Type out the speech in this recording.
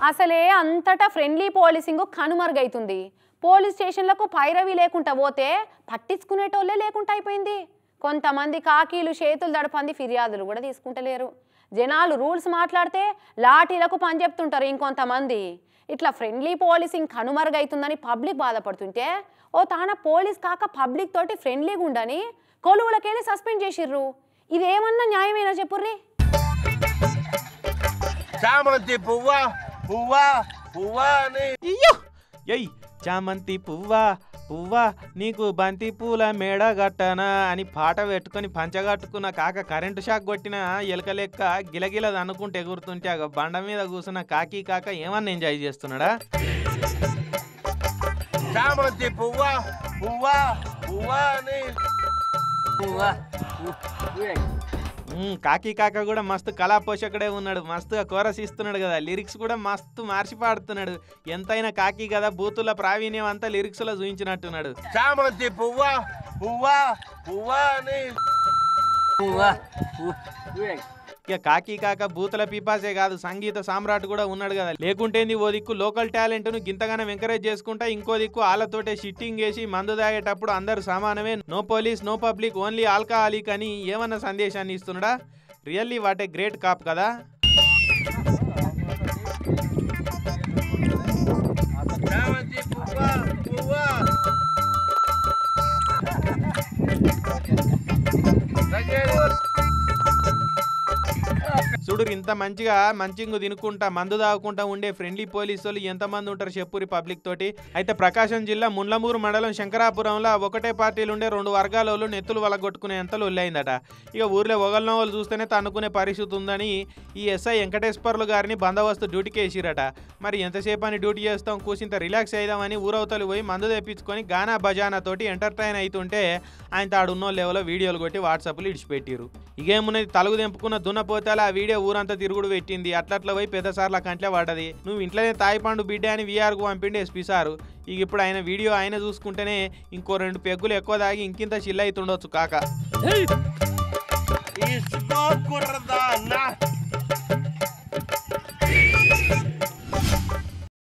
అసలే అంతటా friendly policing కనుమరుగైతుంది. Police స్టేషన్లకు పైరవి లేకుండా పోతే పట్టించుకునేటోళ్ళే లేకుండా అయిపోయింది. కొంతమంది కాకీలు చేతులు దడపంది ఫిర్యాదులు కూడా తీసుకుంటలేరు. జనాలు రూల్స్ మాట్లాడితే లాఠీలకు పని చెప్తుంటారు. ఇంకొంతమంది ఇట్లా ఫ్రెండ్లీ పోలీసింగ్ కనుమరుగైతుందని పబ్లిక్ బాధపడుతుంటే ఓ తాన పోలీస్ కాక పబ్లిక్ తోటి ఫ్రెండ్లీగా ఉండని కొలువులకెళ్ళి సస్పెండ్ చేసిర్రు. ఇదేమన్నా న్యాయమేనా చెప్పుర్రి? చామంతి పువ్వా పువ్వా పువ్వా అని ఎయ్ చామంతి పువ్వా పువ్వా నీకు బంతి పూల మేడ గట్టనా అని పాట పెట్టుకొని పంచగట్టుకున్న కాక కరెంటు షాక్ కొట్టిన ఎలక లెక్క గిలగిలది అనుకుంటే ఎగురుతుంటే బండ మీద కూర్చున్న కాకి కాక ఏమన్నా ఎంజాయ్ చేస్తున్నాడా? చామంతి పువ్వా పువ్వా పువ్వా అని కాకి కాక కూడా మస్తు కళా పోషకుడే ఉన్నాడు. మస్తుగా కోరస్ ఇస్తున్నాడు కదా. లిరిక్స్ కూడా మస్తు మార్చి పాడుతున్నాడు. ఎంతైనా కాకి కదా, బూతుల ప్రావీణ్యం అంతా లిరిక్స్ లో చూపించినట్టున్నాడు. చామంతి పువ్వా పువ్వా పువ్వా అని ఇక కాకి కాక బూతుల పీపాసే కాదు, సంగీత సామ్రాట్ కూడా ఉన్నాడు కదా. లేకుంటేంది ఓ దిక్కు లోకల్ టాలెంట్ ను గింతగానం ఎంకరేజ్ చేసుకుంటా, ఇంకో దిక్కు వాళ్ళతోటే షిట్టింగ్ వేసి మందు తాగేటప్పుడు అందరు సమానమే, no police no public only alcoholic అని ఏమన్నా సందేశాన్ని ఇస్తున్నాడా? Really what a great cop కదా. చామంతి పువ్వా పువ్వా చూడు ఇంత మంచిగా మంచింగు తినుకుంటా మందు తాగుకుంటా ఉండే ఫ్రెండ్లీ పోలీసు వాళ్ళు ఎంతమంది ఉంటారు చెప్పురి పబ్లిక్ తోటి. అయితే ప్రకాశం జిల్లా ముండ్లమూరు మండలం శంకరాపురంలో ఒకటే పార్టీలు ఉండే 2 వర్గాల వాళ్ళు నెత్తులు వలగొట్టుకునే ఎంతలో ఒళ్ళైందట. ఇక ఊర్లో ఒకళ్ళ వాళ్ళు చూస్తేనే తన్నుకునే పరిస్థితి ఉందని ఈ ఎస్ఐ వెంకటేశ్వర్లు గారిని బందోబస్తు డ్యూటీకి వేసిరట. మరి ఎంతసేపు అని డ్యూటీ చేస్తాం, కూసింత రిలాక్స్ అయిదామని ఊరవతలు పోయి మందు తెప్పించుకొని గానా బజానా తోటి ఎంటర్టైన్ అవుతుంటే ఆయన తాడున్నో లెవెల్లో వీడియోలు కొట్టి వాట్సాప్లో ఇడిచిపెట్టిరు. ఇకేమున్నది, తలుగు తెంపుకున్న దున్నపోతేలా ఆ వీడియో ఊరంతా తిరుగుడు పెట్టింది. అట్లట్ల పోయి పెద్ద సార్ల కంట్లే పడ్డది. నువ్వు ఇంట్లోనే తాయిపండు బిడ్డ అని వీఆర్కు పంపిండి ఎస్పీ సారు. ఇక ఇప్పుడు ఆయన వీడియో ఆయన చూసుకుంటేనే ఇంకో 2 పెగ్గులు ఎక్కువ తాగి ఇంకింత చిల్ల అవుతుండొచ్చు కాక.